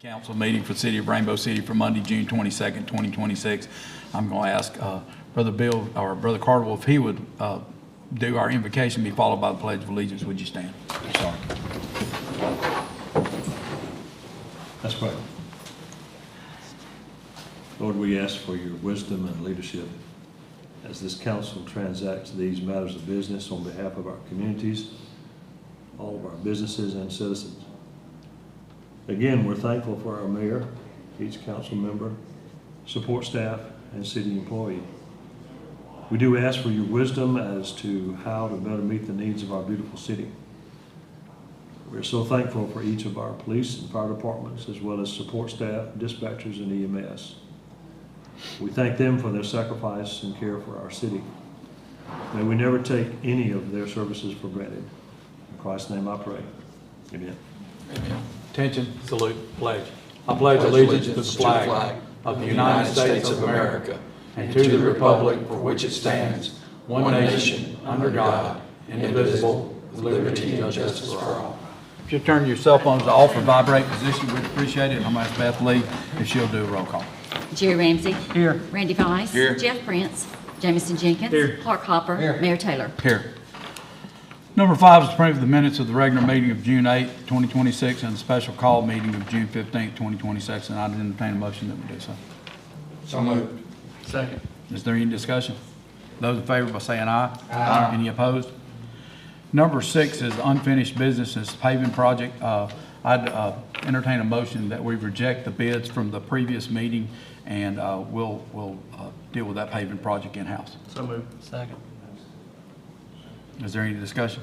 Council meeting for the City of Rainbow City for Monday, June 22nd, 2026. I'm going to ask Brother Bill or Brother Cardwell if he would do our invocation, be followed by the Pledge of Allegiance. Would you stand? Sorry. Let's pray. Lord, we ask for your wisdom and leadership as this council transacts these matters of business on behalf of our communities, all of our businesses and citizens. Again, we're thankful for our mayor, each council member, support staff, and city employee. We do ask for your wisdom as to how to better meet the needs of our beautiful city. We're so thankful for each of our police and fire departments, as well as support staff, dispatchers, and EMS. We thank them for their sacrifice and care for our city. May we never take any of their services for granted. In Christ's name I pray. Amen. Amen. Attention, salute, pledge. I pledge allegiance to the flag of the United States of America and to the republic for which it stands, one nation, under God, indivisible, with liberty and justice for all. If you turn your cell phones to off or vibrate position, we'd appreciate it. I'm going to ask Beth Lee if she'll do a roll call. Jerry Ramsey. Here. Randy Weiss. Here. Jeff Prince. Jamison Jenkins. Here. Clark Hopper. Here. Mayor Taylor. Here. Number 5 is to approve the minutes of the regular meeting of June 8, 2026, and the special call meeting of June 15, 2026, and I'd entertain a motion that we do so. So moved. Second. Is there any discussion? Those in favor by saying aye. Aye. Any opposed? Number 6 is unfinished business, is paving project. I'd entertain a motion that we reject the bids from the previous meeting, and we'll deal with that paving project in-house. So moved. Second. Is there any discussion?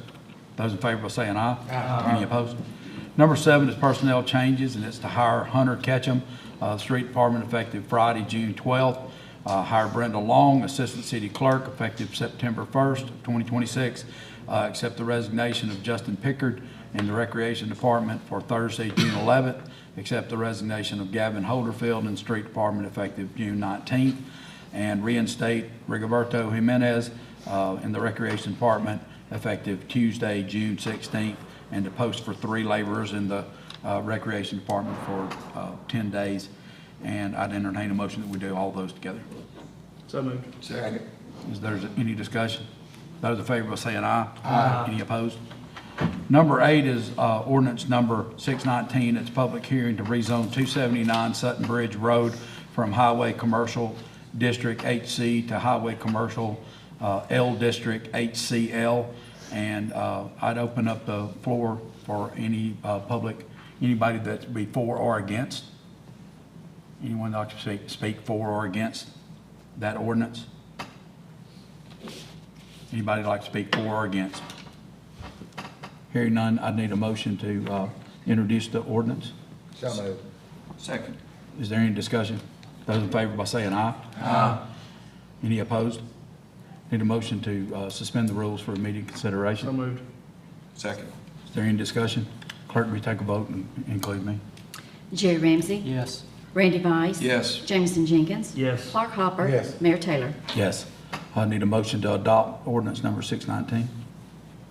Those in favor by saying aye. Aye. Any opposed? Number 7 is personnel changes, and it's to hire Hunter Ketchum, Street Department, effective Friday, June 12th. Hire Brenda Long, Assistant City Clerk, effective September 1st, 2026. Accept the resignation of Justin Pickard in the Recreation Department for Thursday, June 11th. Accept the resignation of Gavin Holderfield in the Street Department, effective June 19th. And reinstate Rigoberto Jimenez in the Recreation Department, effective Tuesday, June 16th, and to post for 3 laborers in the Recreation Department for 10 days. And I'd entertain a motion that we do all those together. So moved. Second. Is there any discussion? Those in favor by saying aye. Aye. Any opposed? Number 8 is ordinance number 619. It's public hearing to rezone 279 Sutton Bridge Road from Highway Commercial District HC to Highway Commercial L District HCL. And I'd open up the floor for any anybody that'd be for or against. Anyone like to speak for or against that ordinance? Anybody like to speak for or against? Hearing none, I'd need a motion to introduce the ordinance. So moved. Second. Is there any discussion? Those in favor by saying aye. Aye. Any opposed? Need a motion to suspend the rules for immediate consideration. So moved. Second. Is there any discussion? Clerk, will you take a vote and include me? Jerry Ramsey. Yes. Randy Weiss. Yes. Jamison Jenkins. Yes. Clark Hopper. Yes. Mayor Taylor. Yes. I need a motion to adopt ordinance number 619.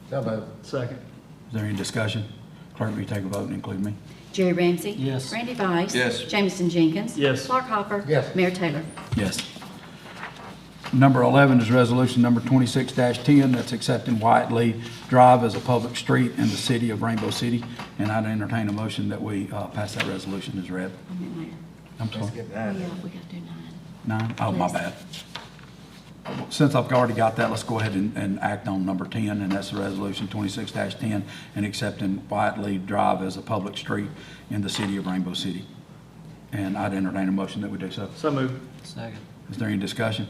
So moved. Second. Is there any discussion? Clerk, will you take a vote and include me? Jerry Ramsey. Yes. Randy Weiss. Yes. Jamison Jenkins. Yes. Clark Hopper. Yes. Mayor Taylor. Yes. Number 11 is resolution number 26-10. That's accepting Wyatt Lee Drive as a public street in the city of Rainbow City. And I'd entertain a motion that we pass that resolution as read. I'm sorry. Let's get Oh, that. yeah, we got to do 9? Oh, my Yes. bad. Since I've already got that, let's go ahead and act on number 10, and that's the resolution 26-10, and accepting Wyatt Lee Drive as a public street in the city of Rainbow City. And I'd entertain a motion that we do so. So moved. Second. Is there any discussion?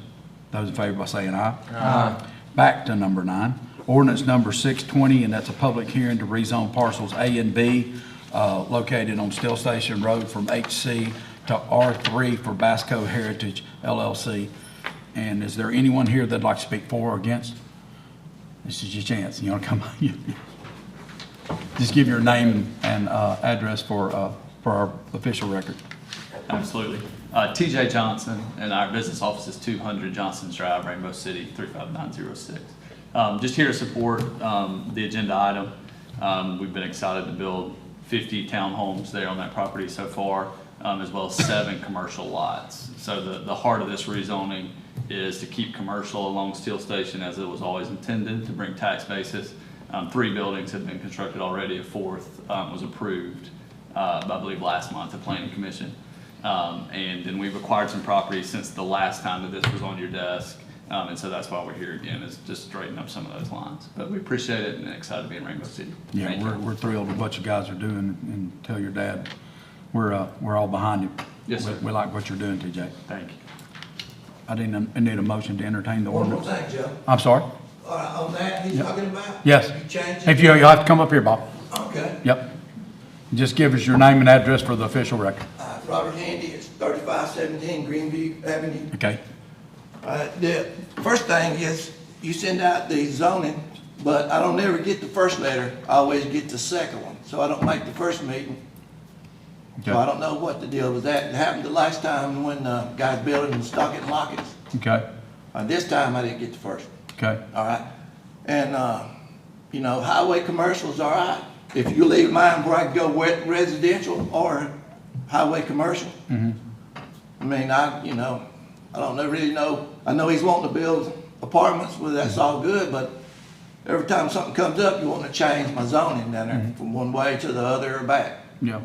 Those in favor by saying aye. Aye. Back to number 9. Ordinance number 620, and that's a public hearing to rezone parcels A and B located on Still Station Road from HC to R3 for Basco Heritage LLC. And is there anyone here that'd like to speak for or against? This is your chance. You want to come? Just give your name and address for our official record. Absolutely. TJ Johnson, and our business office is 200 Johnson's Drive, Rainbow City, 35906. Just here to support the agenda item. We've been excited to build 50 townhomes there on that property so far, as well as 7 commercial lots. So the heart of this rezoning is to keep commercial along Steel Station as it was always intended, to bring tax basis. 3 buildings have been constructed already. A 4th was approved, I believe, last month, the Planning Commission. And then we've acquired some property since the last time that this was on your desk. And so that's why we're here again, is just straighten up some of those lines. But we appreciate it and excited to be in Rainbow City. Yeah, Thank you. we're thrilled with what you guys are doing, and tell your dad we're all behind you. Yes, sir. We like what you're doing, TJ. Thank you. I need a motion to entertain the One more ordinance. thing, Joe. I'm sorry? On that he's talking about? Yes. You changed If it? you'll have to come up here, Bob. Okay. Yep. Just give us your name and address for the official record. Robert Handy, it's 3517 Greenview Avenue. Okay? The first thing is, you send out the zoning, but I don't never get the first letter. I always get the second one, so I don't make the first meeting. So I Okay. don't know what the deal was that. It happened the last time when guys built it and stock it in lockets. Okay? This time I didn't get the first. Okay? All right? And, you know, highway commercial's all right. If you leave mine where I can go residential or highway commercial. I mean, I don't really know. I know he's wanting to build apartments, well, that's all good, but every time something comes up, you want to change my zoning down there from one way to the other or back. Yeah.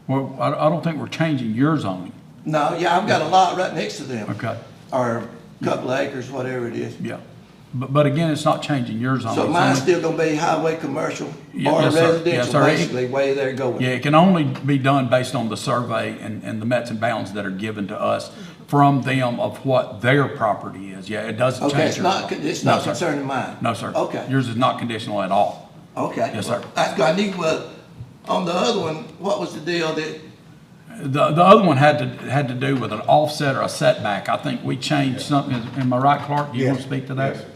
Well, I don't think we're changing your zoning. No, yeah, I've got a lot right next to them. Okay? Or a couple of acres, whatever it is. Yeah. But again, it's not changing your zoning. So It's mine's only- still gonna be highway commercial Yeah, or yes, sir. Yes, residential, sir. basically, way they're going. Yeah, it can only be done based on the survey and the mets and bounds that are given to us from them of what their property is. Yeah, it doesn't change. Okay, it's your not, zone. it's No, not sir. concerning mine? No, sir. Okay. Yours is not conditional at all. Okay. Yes, sir. That's good. I need, well, on the other one, what was the deal that, The other one had to do with an offset or a setback. I think we changed something. Am I right, Clark? You want to Yes. speak to that? Yes, sir.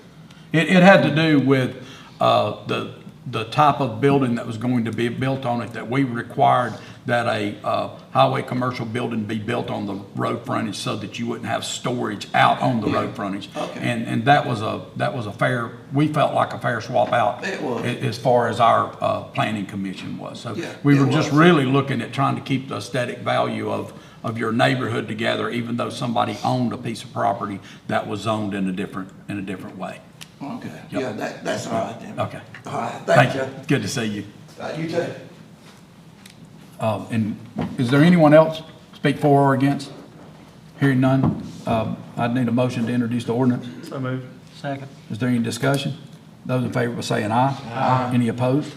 It had to do with the type of building that was going to be built on it, that we required that a highway commercial building be built on the road frontage so that you wouldn't have storage out on the road frontage. Okay. And that was a fair, we felt like a fair swap out. It was. As far as our planning commission was. So Yeah, we it were just was. really looking at trying to keep the aesthetic value of your neighborhood together, even though somebody owned a piece of property that was zoned in a different way. okay, Yep. yeah, that's all right then. Okay. All right, thank you. Good to see you. You too. And is there anyone else speak for or against? Hearing none, I'd need a motion to introduce the ordinance. So moved. Second. Is there any discussion? Those in favor by saying aye. Aye. Any opposed?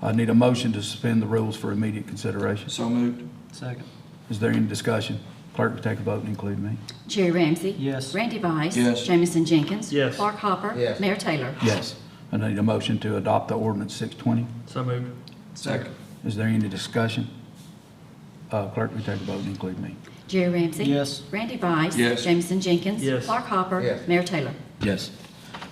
I need a motion to suspend the rules for immediate consideration. So moved. Second. Is there any discussion? Clerk will take a vote and include me. Jerry Ramsey. Yes. Randy Vice. Yes. Jamison Jenkins. Yes. Clark Hopper. Yes. Mayor Taylor. Yes. I need a motion to adopt the ordinance 620. So moved. Second. Is there any discussion? Clerk will take a vote and include me. Jerry Ramsey. Yes. Randy Vice. Yes. Jamison Jenkins. Yes. Clark Hopper. Yes. Mayor Taylor. Yes.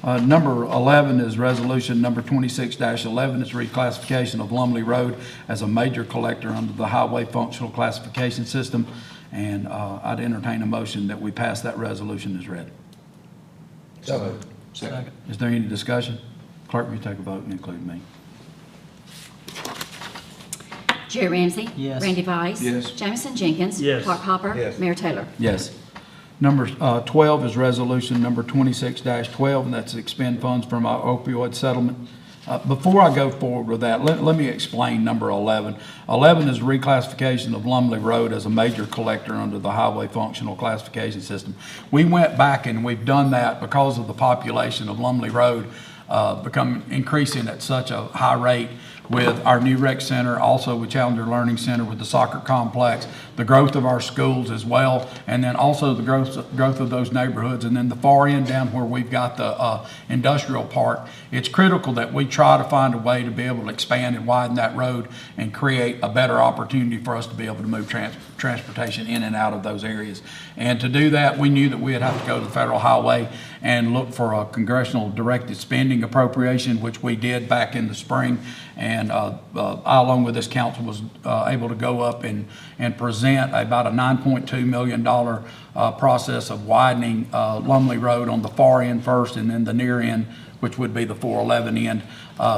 Number 11 is resolution number 26-11. It's reclassification of Lumley Road as a major collector under the highway functional classification system. And I'd entertain a motion that we pass that resolution as read. So moved. Second. Is there any discussion? Clerk, will you take a vote and include me? Jerry Ramsey. Yes. Randy Vice. Yes. Jamison Jenkins. Yes. Clark Hopper. Yes. Mayor Taylor. Yes. Number 12 is resolution number 26-12, and that's to expend funds from our opioid settlement. Before I go forward with that, let me explain number 11. 11 is reclassification of Lumley Road as a major collector under the highway functional classification system. We went back and we've done that because of the population of Lumley Road increasing at such a high rate with our new rec center, also with Challenger Learning Center, with the soccer complex, the growth of our schools as well, and then also the growth of those neighborhoods, and then the far end down where we've got the industrial park. It's critical that we try to find a way to be able to expand and widen that road and create a better opportunity for us to be able to move transportation in and out of those areas. And to do that, we knew that we'd have to go to the federal highway and look for a congressional directed spending appropriation, which we did back in the spring. And I, along with this council, was able to go up and present about a $9.2 million process of widening Lumley Road on the far end first, and then the near end, which would be the 411 end,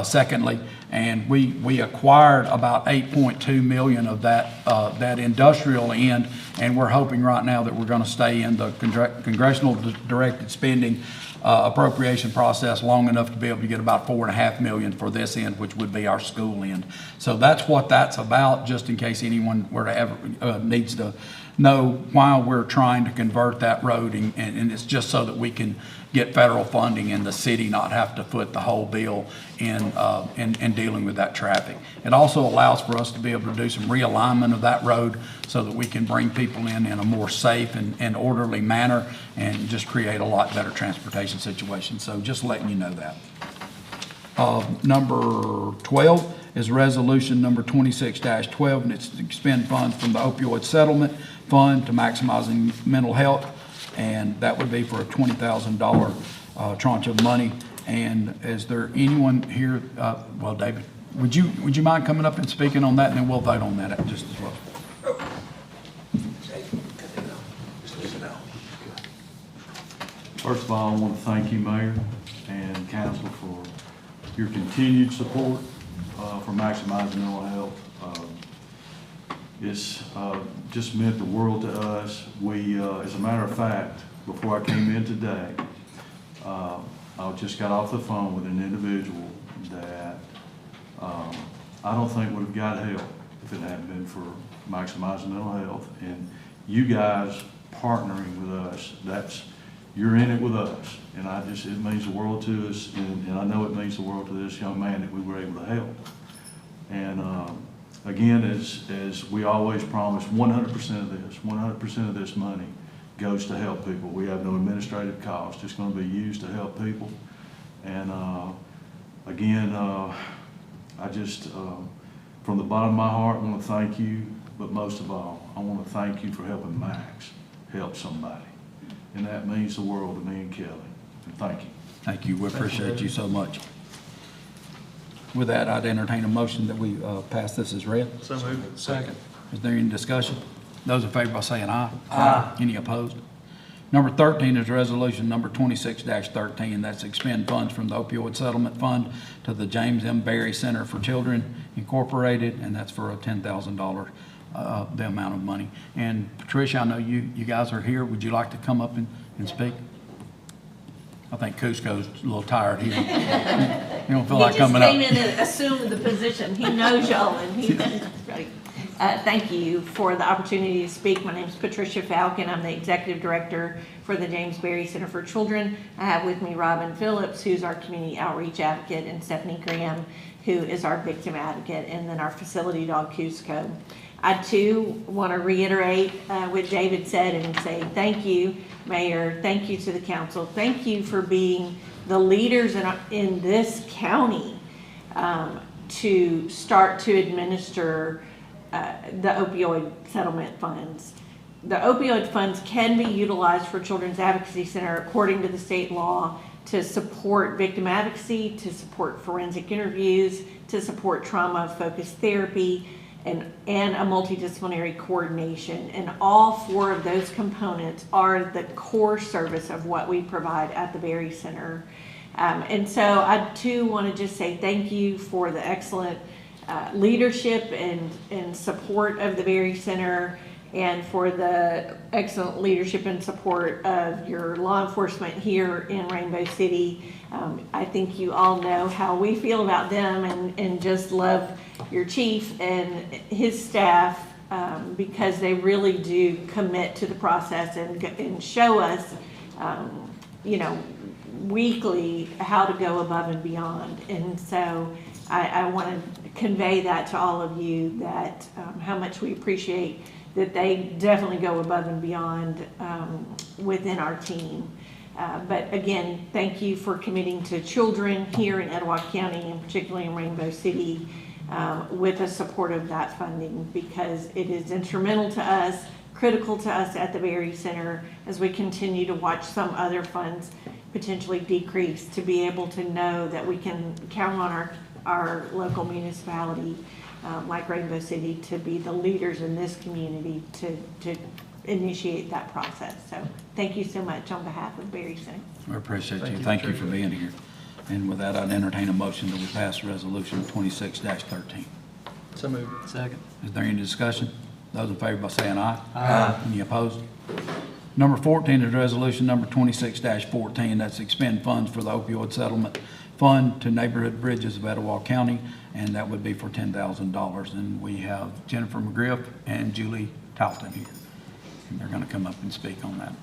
secondly. And we acquired about 8.2 million of that industrial end, and we're hoping right now that we're going to stay in the congressional directed spending appropriation process long enough to be able to get about 4.5 million for this end, which would be our school end. So that's what that's about, just in case anyone were to ever needs to know why we're trying to convert that road, and it's just so that we can get federal funding and the city not have to foot the whole bill in dealing with that traffic. It also allows for us to be able to do some realignment of that road so that we can bring people in a more safe and orderly manner and just create a lot better transportation situation. So just letting you know that. Number 12 is resolution number 26-12, and it's to expend funds from the opioid settlement fund to maximizing mental health, and that would be for a $20,000 tranche of money. And is there anyone here, well, David, would you mind coming up and speaking on that, and then we'll vote on that just as well. First of all, I want to thank you, Mayor and Council, for your continued support for maximizing mental health. It's just meant the world to us. We, as a matter of fact, before I came in today, I just got off the phone with an individual that I don't think would have got help if it hadn't been for maximizing mental health. And you guys partnering with us, you're in it with us. And it means the world to us, and I know it means the world to this young man that we were able to help. And again, as we always promise, 100% of this money goes to help people. We have no administrative cost. It's going to be used to help people. And again, I just, from the bottom of my heart, want to thank you. But most of all, I want to thank you for helping Max help somebody. And that means the world to me and Kelly. And thank you. Thank you. We appreciate you so much. With that, I'd entertain a motion that we pass this as read. So moved. Second. Is there any discussion? Those in favor by saying aye. Aye. Any opposed? Number 13 is resolution number 26-13. That's expend funds from the opioid settlement fund to the James M. Berry Center for Children Incorporated, and that's for a $10,000 the amount of money. And Patricia, I know you guys are here. Would you like to come up and speak? I think Cusco's a little tired. He don't feel like coming up. He just came in and assumed the position. He knows y'all, and he's ready. Thank you for the opportunity to speak. My name is Patricia Falcon. I'm the Executive Director for the James Berry Center for Children. I have with me Robin Phillips, who's our Community Outreach Advocate, and Stephanie Graham, who is our Victim Advocate, and then our facility dog, Cusco. I, too, want to reiterate what David said and say thank you, Mayor, thank you to the council, thank you for being the leaders in this county to start to administer the opioid settlement funds. The opioid funds can be utilized for Children's Advocacy Center according to the state law to support victim advocacy, to support forensic interviews, to support trauma-focused therapy, and a multidisciplinary coordination. And all four of those components are the core service of what we provide at the Berry Center. And so I too want to just say thank you for the excellent leadership and support of the Berry Center, and for the excellent leadership and support of your law enforcement here in Rainbow City. I think you all know how we feel about them, and just love your chief and his staff because they really do commit to the process and show us, weekly how to go above and beyond. And so I want to convey that to all of you, that how much we appreciate that they definitely go above and beyond within our team. But again, thank you for committing to children here in Etowah County, and particularly in Rainbow City, with the support of that funding, because it is instrumental to us, critical to us at the Berry Center, as we continue to watch some other funds potentially decrease, to be able to know that we can count on our local municipality like Rainbow City to be the leaders in this community to initiate that process. So thank you so much on behalf of Berry Center. We appreciate you. Thank you for being here. And with that, I'd entertain a motion that we pass Resolution 26-13. So moved. Second. Is there any discussion? Those in favor by saying aye. Aye. Any opposed? Number 14 is resolution number 26-14. That's expend funds for the opioid settlement fund to neighborhood bridges of Etowah County, and that would be for $10,000. And we have Jennifer McGriff and Julie Talton here. And they're going to come up and speak on that.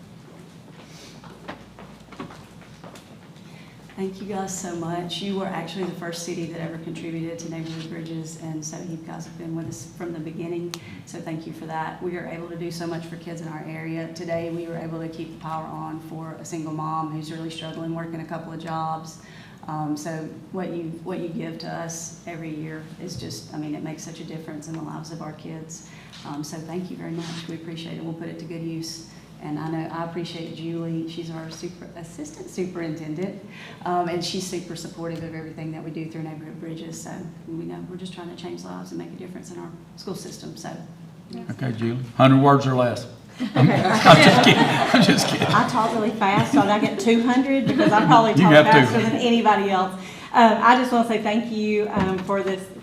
Thank you guys so much. You were actually the first city that ever contributed to Neighborhood Bridges, and so you guys have been with us from the beginning, so thank you for that. We are able to do so much for kids in our area. Today, we were able to keep the power on for a single mom who's really struggling, working a couple of jobs. So what you give to us every year is just, I mean, it makes such a difference in the lives of our kids. So thank you very much. We appreciate it. We'll put it to good use. And I appreciate Julie. She's our assistant superintendent, and she's super supportive of everything that we do through Neighborhood Bridges. So we know we're just trying to change lives and make a difference in our school system. So. Okay, Julie, 100 words or less. I'm just kidding. I'm just kidding. I talk really fast, so I get 200 because I probably You talk have faster 200. than anybody else. I just want to say thank you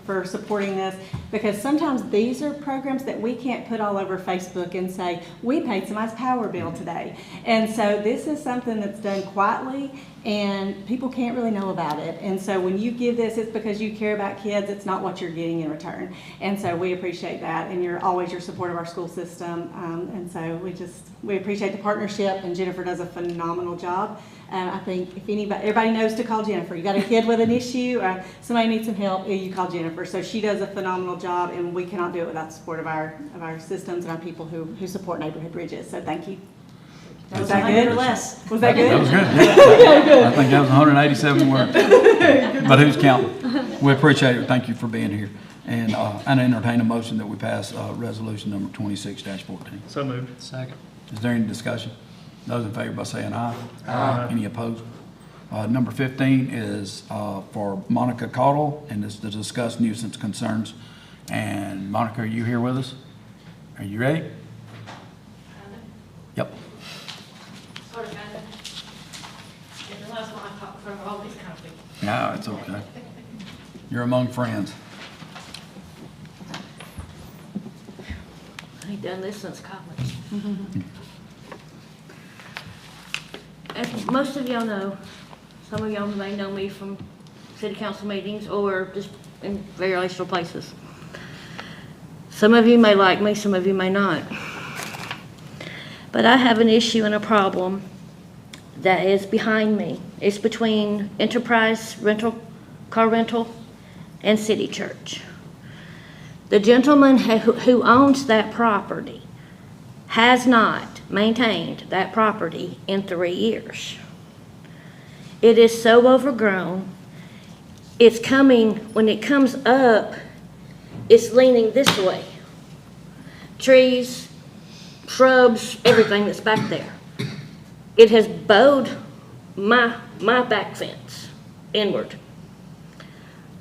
for supporting this, because sometimes these are programs that we can't put all over Facebook and say, we paid somebody's power bill today. And so this is something that's done quietly and people can't really know about it. And so when you give this, it's because you care about kids. It's not what you're getting in return. And so we appreciate that, and you're always your support of our school system. And so we appreciate the partnership, and Jennifer does a phenomenal job. I think if everybody knows to call Jennifer. You got a kid with an issue, or somebody needs some help, you call Jennifer. So she does a phenomenal job, and we cannot do it without the support of our systems and our people who support Neighborhood Bridges. So thank you. Was that good or less? Was that good? That was good. Yeah. I think that was 187 words. But who's counting? We appreciate it. Thank you for being here. And I entertain a motion that we pass resolution number 26-14. So moved. Second. Is there any discussion? Those in favor by saying aye. Aye. Any opposed? Number 15 is for Monica Caudle, and it's to discuss nuisance concerns. And Monica, are you here with us? Are you ready? Yep. Sort of, kind of. It's the last one I talk for all these companies. No, it's okay. You're among friends. I ain't done this since college. As most of y'all know, some of y'all may know me from city council meetings or just in various places. Some of you may like me, some of you may not. But I have an issue and a problem that is behind me. It's between Enterprise Car Rental and City Church. The gentleman who owns that property has not maintained that property in 3 years. It is so overgrown. It's coming, when it comes up, it's leaning this way. Trees, shrubs, everything that's back there. It has bowed my back fence inward.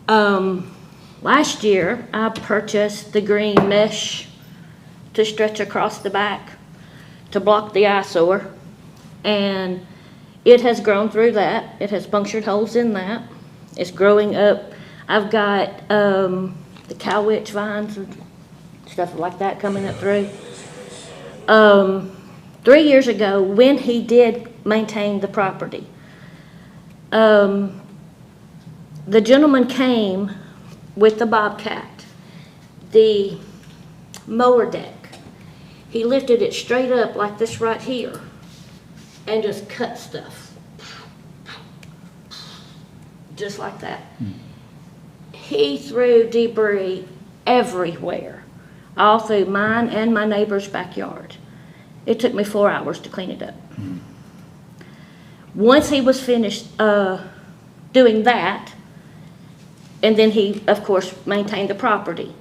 Last year, I purchased the green mesh to stretch across the back to block the eyesore, and it has grown through that. It has punctured holes in that. It's growing up. I've got the cow witch vines and stuff like that coming up through. 3 years ago, when he did maintain the property, the gentleman came with the Bobcat, the mower deck. He lifted it straight up like this right here and just cut stuff. Just like that. He threw debris everywhere, all through mine and my neighbor's backyard. It took me 4 hours to clean it up. Once he was finished doing that, and then he, of course, maintained the property,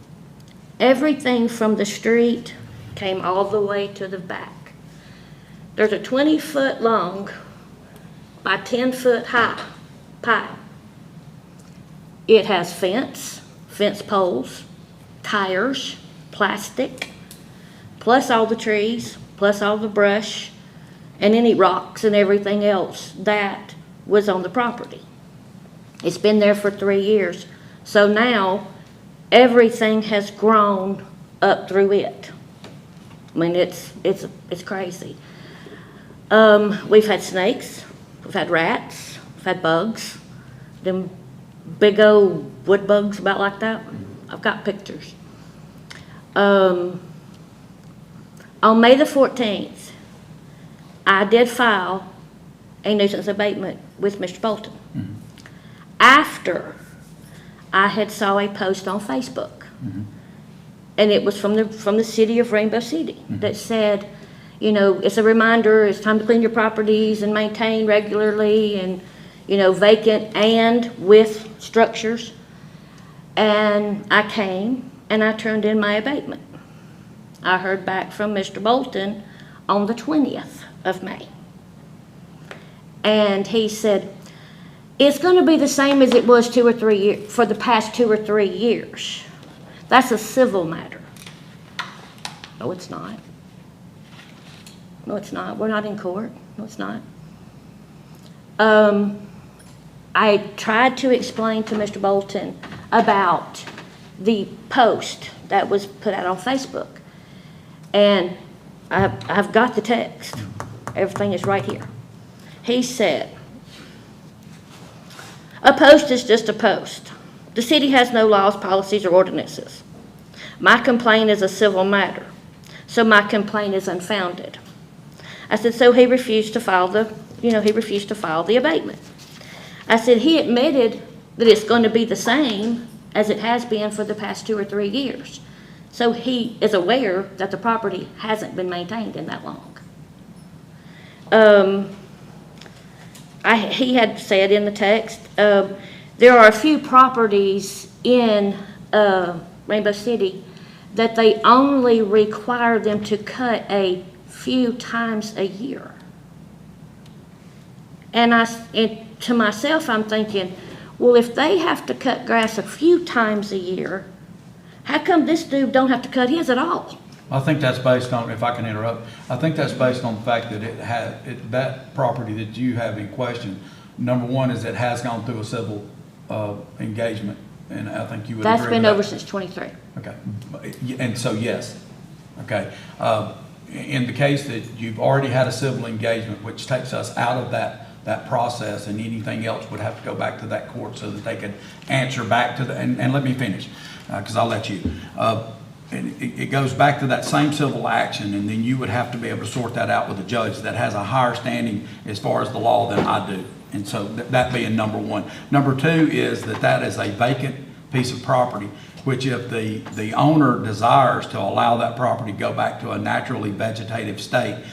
everything from the street came all the way to the back. There's a 20-foot long by 10-foot high pipe. It has fence poles, tires, plastic, plus all the trees, plus all the brush, and any rocks and everything else that was on the property. It's been there for 3 years. So now, everything has grown up through it. I mean, it's crazy. We've had snakes, we've had rats, we've had bugs, them big old wood bugs about like that. I've got pictures. On May the 14th, I did file a nuisance abatement with Mr. Bolton. After I had saw a post on Facebook, and it was from the city of Rainbow City that said, you know, it's a reminder, it's time to clean your properties and maintain regularly, and, you know, vacant and with structures. And I came and I turned in my abatement. I heard back from Mr. Bolton on the 20th of May. And he said, it's going to be the same as it was 2 or 3 years, for the past 2 or 3 years. That's a civil matter. No, it's not. No, it's not. We're not in court. No, it's not. I tried to explain to Mr. Bolton about the post that was put out on Facebook. And I've got the text. Everything is right here. He said, a post is just a post. The city has no laws, policies, or ordinances. My complaint is a civil matter, so my complaint is unfounded. I said, so he refused to file the abatement. I said, he admitted that it's going to be the same as it has been for the past 2 or 3 years. So he is aware that the property hasn't been maintained in that long. He had said in the text, there are a few properties in Rainbow City that they only require them to cut a few times a year. And to myself, I'm thinking, well, if they have to cut grass a few times a year, how come this dude don't have to cut his at all? I think that's based on, if I can interrupt, I think that's based on the fact that that property that you have in question, number one is it has gone through a civil engagement, and I think you would agree with that. That's been over since 23. Okay, and so yes, okay. In the case that you've already had a civil engagement, which takes us out of that process, and anything else would have to go back to that court so that they could answer back to and let me finish, because I'll let you. And it goes back to that same civil action, and then you would have to be able to sort that out with a judge that has a higher standing as far as the law than I do. And so that being number one. Number two is that is a vacant piece of property, which if the owner desires to allow that property to go back to a naturally vegetative state,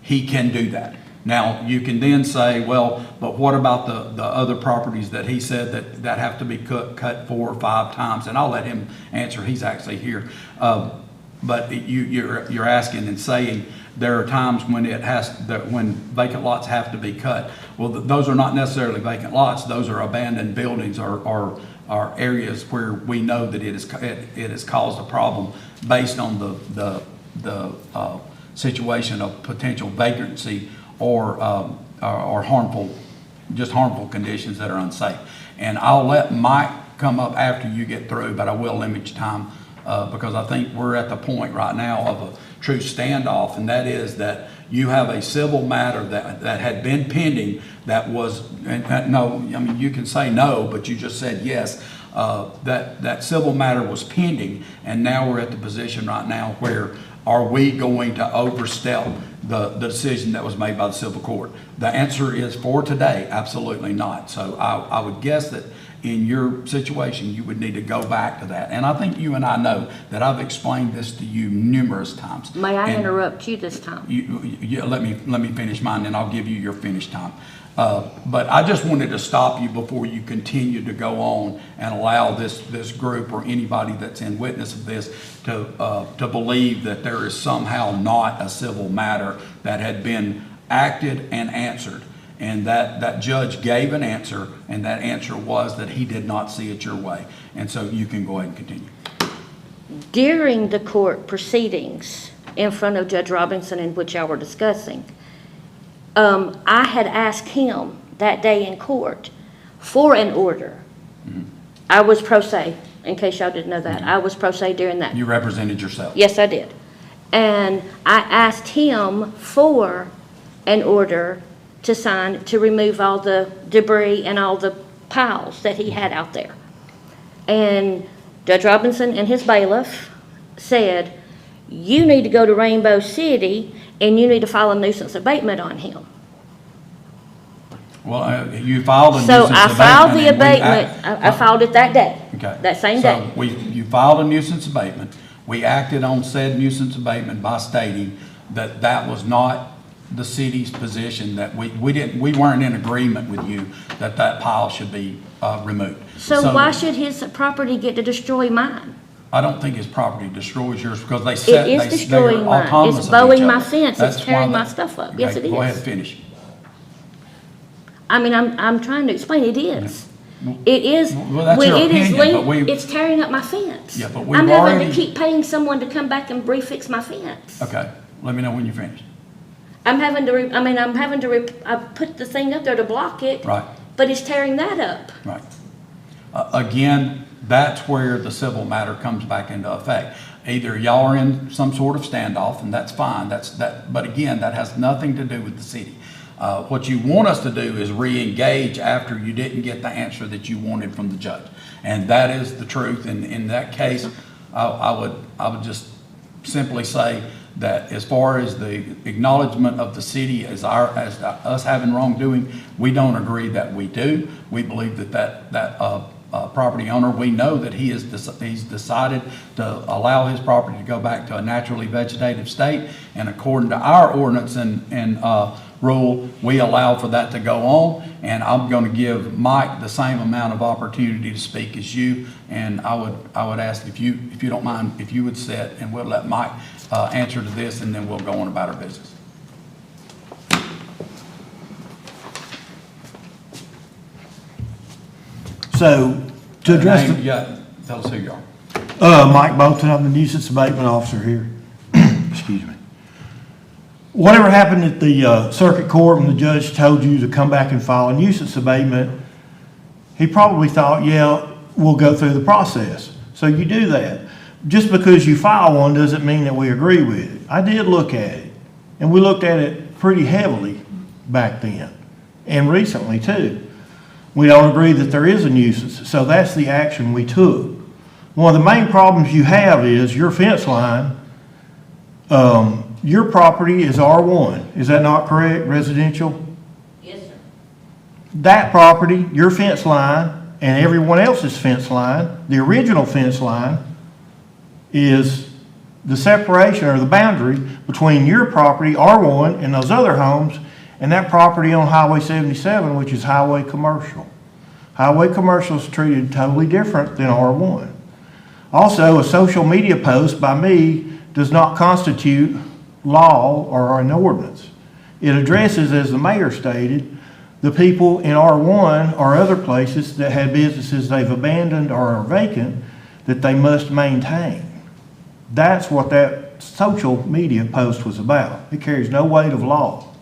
he can do that. Now, you can then say, well, but what about the other properties that he said that have to be cut 4 or 5 times? And I'll let him answer. He's actually here. But you're asking and saying there are times when when vacant lots have to be cut. Well, those are not necessarily vacant lots. Those are abandoned buildings or areas where we know that it has caused a problem based on the situation of potential vagrancy or harmful conditions that are unsafe. And I'll let Mike come up after you get through, but I will limit your time because I think we're at the point right now of a true standoff, and that is that you have a civil matter that had been pending that was, no, I mean, you can say no, but you just said yes. That civil matter was pending, and now we're at the position right now where are we going to overstep the decision that was made by the civil court? The answer is for today, absolutely not. So I would guess that in your situation, you would need to go back to that. And I think you and I know that I've explained this to you numerous times. May I interrupt you this time? Let me finish mine, and I'll give you your finish time. But I just wanted to stop you before you continue to go on and allow this group or anybody that's in witness of this to believe that there is somehow not a civil matter that had been acted and answered. And that judge gave an answer, and that answer was that he did not see it your way. And so you can go ahead and continue. During the court proceedings in front of Judge Robinson, in which y'all were discussing, I had asked him that day in court, for an order. I was pro se, in case y'all didn't know that. I was pro se during that. You represented yourself. Yes, I did. And I asked him for an order to sign to remove all the debris and all the piles that he had out there. And Judge Robinson and his bailiff said, you need to go to Rainbow City and you need to file a nuisance abatement on him. Well, you filed a nuisance So abatement. I filed the and we abatement, I filed it that day, Okay. that same So day. you filed a nuisance abatement. We acted on said nuisance abatement by stating that that was not the city's position, that we weren't in agreement with you that that pile should be removed. So why should his property get to destroy mine? I don't think his property destroys yours because they It set, is they are destroying mine. autonomous It's of each bowing my other. fence. That's It's tearing why my they- stuff up. Yes, Okay, it Go ahead, is. finish. I mean, I'm trying to explain, it is. It is, Well, that's when your it is opinion, but it's tearing up my fence. Yeah, but we've I'm having already- to keep paying someone to come back and refix my fence. Okay, let me know when you're finished. I'm having to, I put the thing up there to block it. Right. But it's tearing that up. Right. Again, that's where the civil matter comes back into effect. Either y'all are in some sort of standoff, and that's fine, but again, that has nothing to do with the city. What you want us to do is re-engage after you didn't get the answer that you wanted from the judge. And that is the truth, and in that case, I would just simply say that as far as the acknowledgement of the city as us having wrongdoing, we don't agree that we do. We believe that property owner, we know that he's decided to allow his property to go back to a naturally vegetative state, and according to our ordinance and rule, we allow for that to go on. And I'm going to give Mike the same amount of opportunity to speak as you, and I would ask if you don't mind, if you would sit, and we'll let Mike answer to this, and then we'll go on about our business. So, to address Name, the, yeah, tell us who you are. Mike Bolton, I'm the nuisance abatement officer here. Excuse me. Whatever happened at the circuit court when the judge told you to come back and file a nuisance abatement, he probably thought, yeah, we'll go through the process. So you do that. Just because you file one doesn't mean that we agree with it. I did look at it, and we looked at it pretty heavily back then, and recently too. We don't agree that there is a nuisance, so that's the action we took. One of the main problems you have is your fence line. Your property is R1, is that not correct, residential? Yes, sir. That property, your fence line, and everyone else's fence line, the original fence line, is the separation or the boundary between your property, R1, and those other homes, and that property on Highway 77, which is highway commercial. Highway commercial is treated totally different than R1. Also, a social media post by me does not constitute law or an ordinance. It addresses, as the mayor stated, the people in R1 or other places that had businesses they've abandoned or are vacant that they must maintain. That's what that social media post was about. It carries no weight of law.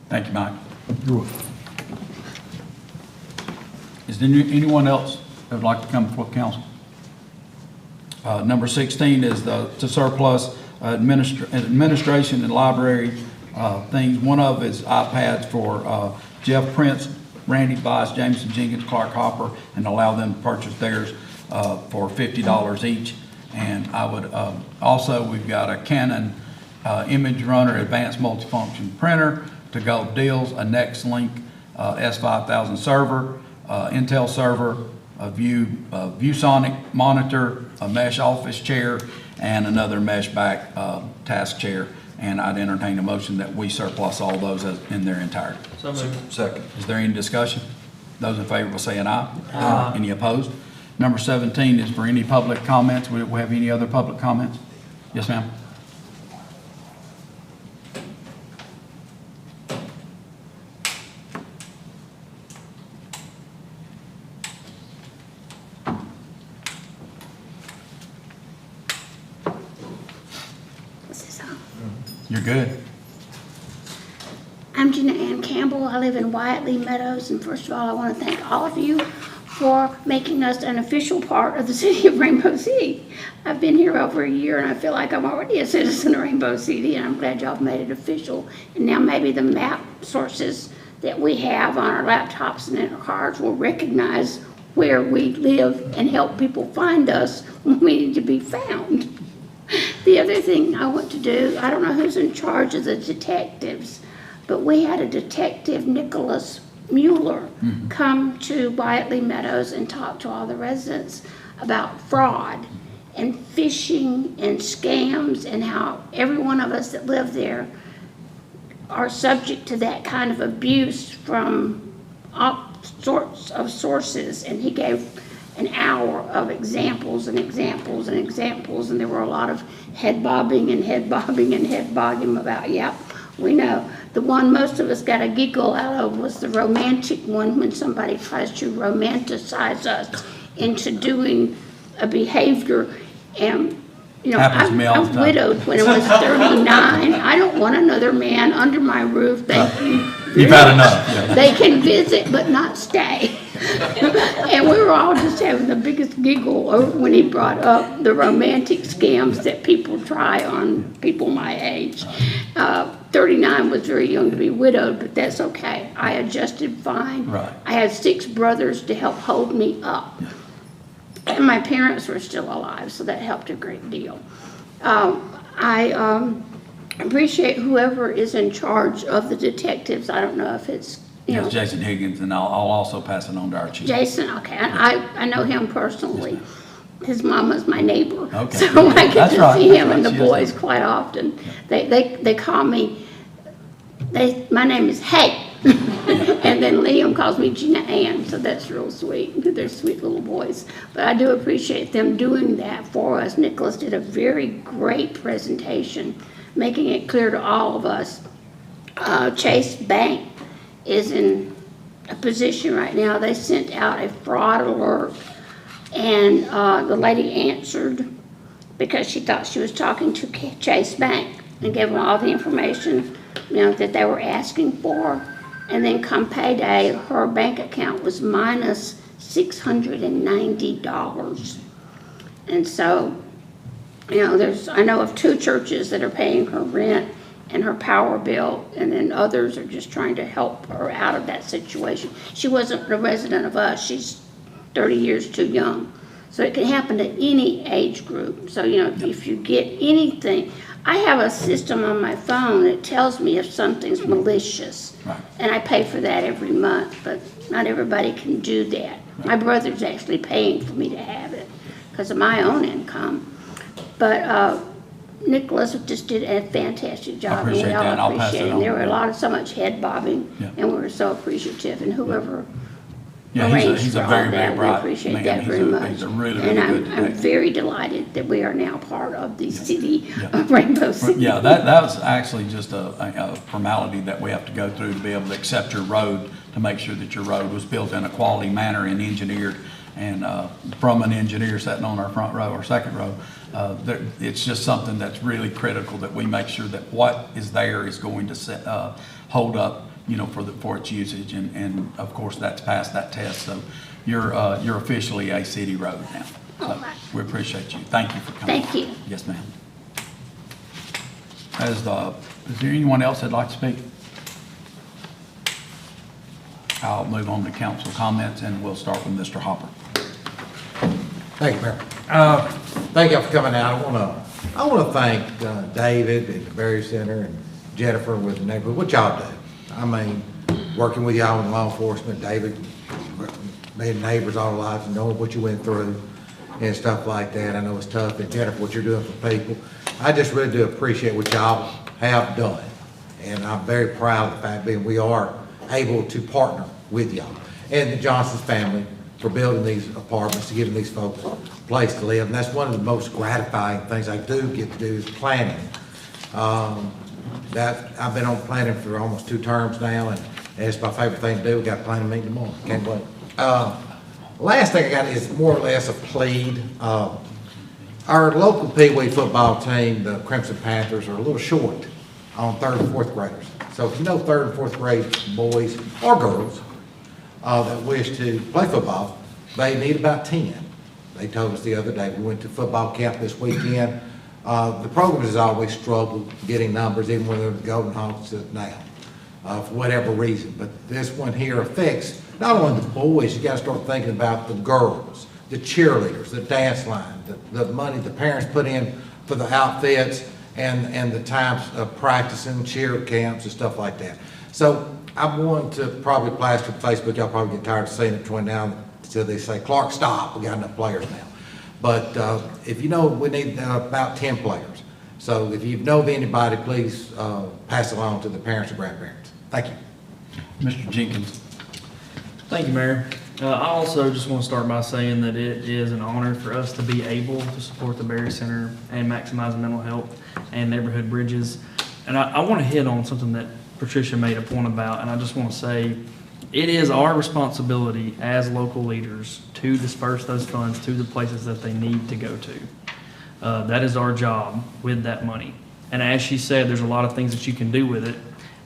Thank you, Mike. You're welcome. Is there anyone else that would like to come before council? Number 16 is to surplus administration and library things. One of is iPads for Jeff Prince, Randy Bias, Jameson Jenkins, Clark Hopper, and allow them to purchase theirs for $50 each. And I would also, we've got a Canon Image Runner Advanced Multifunction Printer to go deals, a NextLink S5000 server, Intel server, a ViewSonic monitor, a mesh office chair, and another mesh back task chair. And I'd entertain a motion that we surplus all those in their entirety. So moved. Second. Is there any discussion? Those in favor will say an aye. Aye. Any opposed? Number 17 is for any public comments. We have any other public comments? Yes, ma'am. What's this on? You're good. I'm Gina Ann Campbell. I live in Wyatt Lee Meadows, and first of all, I want to thank all of you for making us an official part of the city of Rainbow City. I've been here over a year, and I feel like I'm already a citizen of Rainbow City, and I'm glad y'all made it official. And now maybe the map sources that we have on our laptops and in our cars will recognize where we live and help people find us when we need to be found. The other thing I want to do, I don't know who's in charge of the detectives, but we had a detective, Nicholas Mueller, come to Wyatt Lee Meadows and talk to all the residents about fraud and phishing and scams and how every one of us that live there are subject to that kind of abuse from all sorts of sources. And he gave an hour of examples and examples and examples, and there were a lot of head bobbing and head bobbing and head bobbing about, yep, we know. The one most of us got a giggle out of was the romantic one, when somebody tries to romanticize us into doing a behavior. And, you know, Happens to me all the I'm time. widowed when I was 39. I don't want another man under my roof. Thank you. You've had enough. Yeah. They can visit but not stay. And we were all just having the biggest giggle over when he brought up the romantic scams that people try on people my age. 39 was very young to be widowed, but that's okay. I adjusted fine. Right. I had 6 brothers to help hold me up. And my parents were still alive, so that helped a great deal. I appreciate whoever is in charge of the detectives. I don't know if it's, you know, Yes, Jason Higgins, and I'll also pass it on to our chief. Jason, okay, I know him personally. His mama's my neighbor. Okay. So I get That's to right, see that's him right. and the She is boys the- quite often. They call me, my name is Hey. And then Liam calls me Gina Ann, so that's real sweet. They're sweet little boys. But I do appreciate them doing that for us. Nicholas did a very great presentation, making it clear to all of us. Chase Bank is in a position right now. They sent out a fraud alert, and the lady answered because she thought she was talking to Chase Bank, and gave them all the information, you know, that they were asking for. And then come payday, her bank account was minus $690. And so, you know, I know of 2 churches that are paying her rent and her power bill, and then others are just trying to help her out of that situation. She wasn't a resident of us. She's 30 years too young. So it can happen to any age group. So, you know, if you get anything, I have a system on my phone that tells me if something's malicious. Right. And I pay for that every month, but not everybody can do that. My brother's actually paying for me to have it because of my own income. But Nicholas just did a fantastic job. appreciate and we all that. I'll pass it appreciate it. on. There were so much head bobbing, Yeah. and we were so appreciative. And whoever Yeah, arranged he's for a all very, that, very we bright appreciate man. that very much. He's a really, and really good I'm detective. very delighted that we are now part of the city of Rainbow City. Yeah, that was actually just a formality that we have to go through to be able to accept your road, to make sure that your road was built in a quality manner and engineered. And from an engineer sitting on our front row or second row, it's just something that's really critical that we make sure that what is there is going to hold up, you know, for its usage. And of course, that's passed that test. So you're officially a city road now. So we appreciate you. Thank you for coming. Thank you. Yes, ma'am. Is there anyone else that'd like to speak? I'll move on to council comments, and we'll start with Mr. Hopper. Thank you, Mayor. Thank y'all for coming out. I want to thank David at the Berry Center and Jennifer with the neighborhood, what y'all do. I mean, working with y'all in law enforcement, David, being neighbors all our lives and knowing what you went through and stuff like that. I know it's tough. And Jennifer, what you're doing for people. I just really do appreciate what y'all have done. And I'm very proud of the fact that we are able to partner with y'all and the Johnson's family for building these apartments, to giving these folks a place to live. And that's one of the most gratifying things I do get to do is planning. I've been on planning for almost 2 terms now, and it's my favorite thing to do. We got a planning meeting tomorrow. Can't wait. Last thing I got is more or less a plead. Our local Pee Wee football team, the Crimson Panthers, are a little short on 3rd and 4th graders. So if you know third and fourth grade boys or girls that wish to play football, they need about 10. They told us the other day, we went to football camp this weekend. The program has always struggled getting numbers, even when they're the Golden Hawks now, for whatever reason. But this one here affects not only the boys, you gotta start thinking about the girls, the cheerleaders, the dance line, the money the parents put in for the outfits, and the times of practicing, cheer camps and stuff like that. So I'm going to probably plaster Facebook, y'all probably get tired of seeing it between now until they say, Clark, stop, we got enough players now. But if you know, we need about 10 players. So if you know of anybody, please pass it along to the parents or grandparents. Thank you. Mr. Jenkins. Thank you, Mayor. I also just want to start by saying that it is an honor for us to be able to support the Berry Center and maximize mental health and neighborhood bridges. And I want to hit on something that Patricia made a point about, and I just want to say it is our responsibility as local leaders to disperse those funds to the places that they need to go to. That is our job with that money. And as she said, there's a lot of things that you can do with it.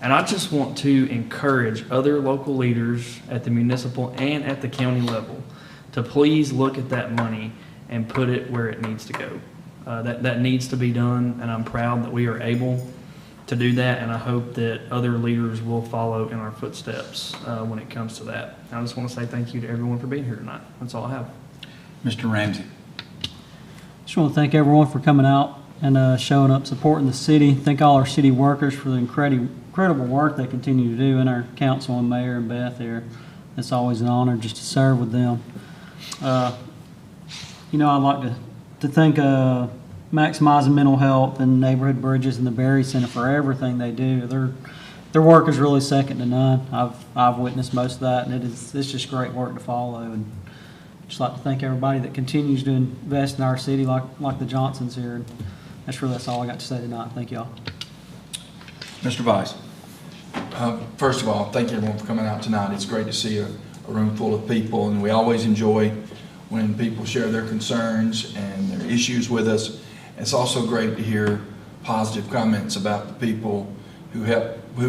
And I just want to encourage other local leaders at the municipal and at the county level to please look at that money and put it where it needs to go. That needs to be done, and I'm proud that we are able to do that, and I hope that other leaders will follow in our footsteps when it comes to that. I just want to say thank you to everyone for being here tonight. That's all I have. Mr. Ramsey. Just want to thank everyone for coming out and showing up, supporting the city. Thank all our city workers for the incredible work they continue to do, and our council and mayor and Beth here. It's always an honor just to serve with them. You know, I'd like to thank Maximizing Mental Health and Neighborhood Bridges and the Berry Center for everything they do. Their work is really second to none. I've witnessed most of that, and it's just great work to follow. And just like to thank everybody that continues to invest in our city, like the Johnsons here. And that's all I got to say tonight. Thank y'all. Mr. Vice. First of all, thank everyone for coming out tonight. It's great to see a room full of people, and we always enjoy when people share their concerns and their issues with us. It's also great to hear positive comments about the people who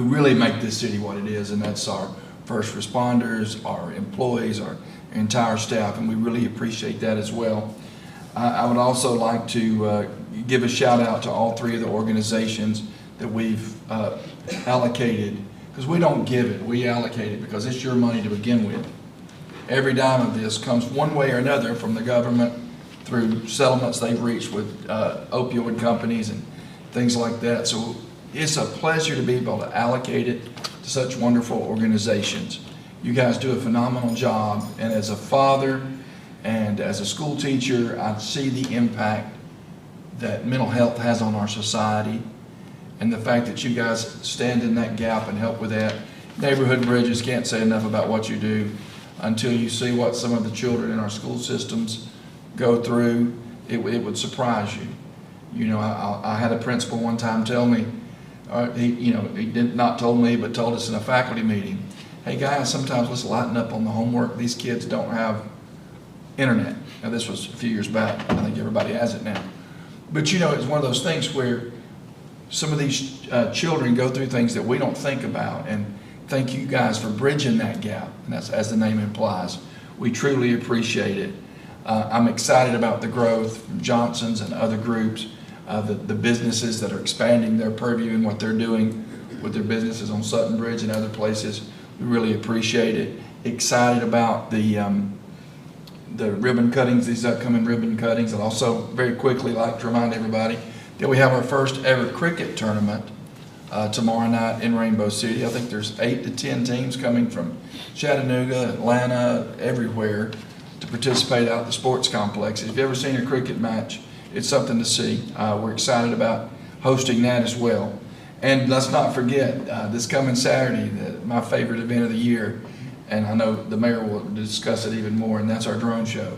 really make this city what it is, and that's our first responders, our employees, our entire staff, and we really appreciate that as well. I would also like to give a shout out to all three of the organizations that we've allocated, because we don't give it, we allocate it because it's your money to begin with. Every dime of this comes one way or another from the government through settlements they've reached with opioid companies and things like that. So it's a pleasure to be able to allocate it to such wonderful organizations. You guys do a phenomenal job, and as a father and as a school teacher, I see the impact that mental health has on our society, and the fact that you guys stand in that gap and help with that. Neighborhood Bridges, can't say enough about what you do until you see what some of the children in our school systems go through. It would surprise you. You know, I had a principal one time tell me, he did not told me, but told us in a faculty meeting, hey guys, sometimes let's lighten up on the homework. These kids don't have internet. Now this was a few years back. I think everybody has it now. But you know, it's one of those things where some of these children go through things that we don't think about, and thank you guys for bridging that gap, and that's as the name implies. We truly appreciate it. I'm excited about the growth from Johnson's and other groups, the businesses that are expanding their purview and what they're doing with their businesses on Sutton Bridge and other places. We really appreciate it. Excited about the ribbon cuttings, these upcoming ribbon cuttings, and also very quickly like to remind everybody that we have our first ever cricket tournament tomorrow night in Rainbow City. I think there's 8 to 10 teams coming from Chattanooga, Atlanta, everywhere to participate out at the sports complex. If you've ever seen a cricket match, it's something to see. We're excited about hosting that as well. And let's not forget, this coming Saturday, my favorite event of the year, and I know the mayor will discuss it even more, and that's our drone show,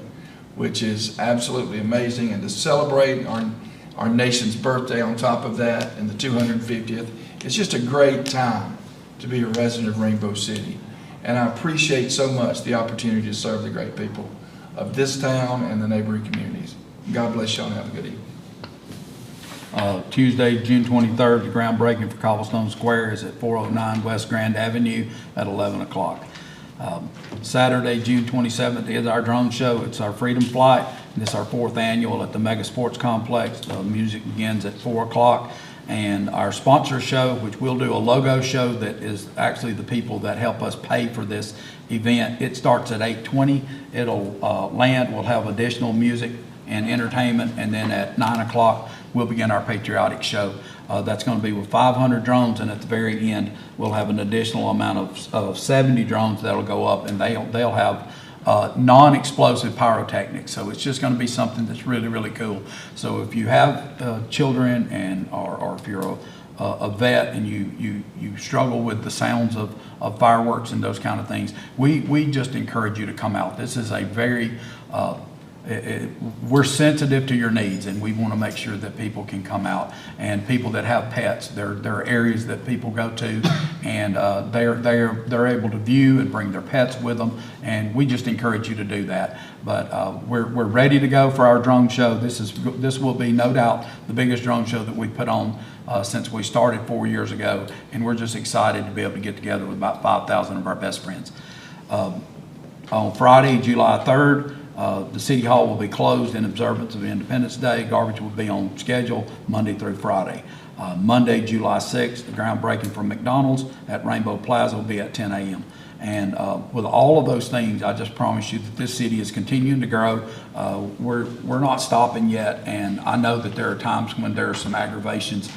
which is absolutely amazing. And to celebrate our nation's birthday on top of that and the 250th, it's just a great time to be a resident of Rainbow City. And I appreciate so much the opportunity to serve the great people of this town and the neighboring communities. God bless y'all and have a good evening. Tuesday, June 23rd, the groundbreaking for Cobblestone Square is at 409 West Grand Avenue at 11 o'clock. Saturday, June 27th is our drone show. It's our Freedom Flight, and it's our 4th annual at the Mega Sports Complex. The music begins at 4 o'clock. And our sponsor show, which we'll do a logo show that is actually the people that help us pay for this event. It starts at 8:20. It'll land. We'll have additional music and entertainment, and then at 9 o'clock we'll begin our patriotic show. That's going to be with 500 drones, and at the very end we'll have an additional amount of 70 drones that'll go up, and they'll have non-explosive pyrotechnics. So it's just going to be something that's really, really cool. So if you have children and or if you're a vet and you struggle with the sounds of fireworks and those kind of things, we just encourage you to come out. This is a very we're sensitive to your needs, and we want to make sure that people can come out. And people that have pets, there are areas that people go to, and they're able to view and bring their pets with them, and we just encourage you to do that. But we're ready to go for our drone show. This will be no doubt the biggest drone show that we put on since we started 4 years ago, and we're just excited to be able to get together with about 5,000 of our best friends. On Friday, July 3rd, the City Hall will be closed in observance of Independence Day. Garbage will be on schedule Monday through Friday. Monday, July 6th, the groundbreaking for McDonald's at Rainbow Plaza will be at 10 a.m. And with all of those things, I just promise you that this city is continuing to grow. We're not stopping yet, and I know that there are times when there are some aggravations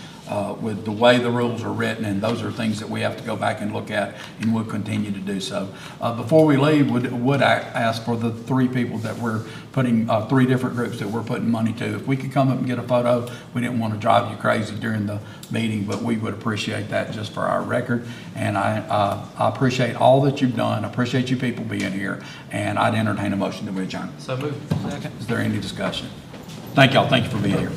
with the way the rules are written, and those are things that we have to go back and look at, and we'll continue to do so. Before we leave, would I ask for the three people that we're putting, three different groups that we're putting money to, if we could come up and get a photo. We didn't want to drive you crazy during the meeting, but we would appreciate that just for our record. And I appreciate all that you've done. I appreciate you people being here, and I'd entertain a motion to adjourn. So moved. Second. Is there any discussion? Thank y'all. Thank you for being here.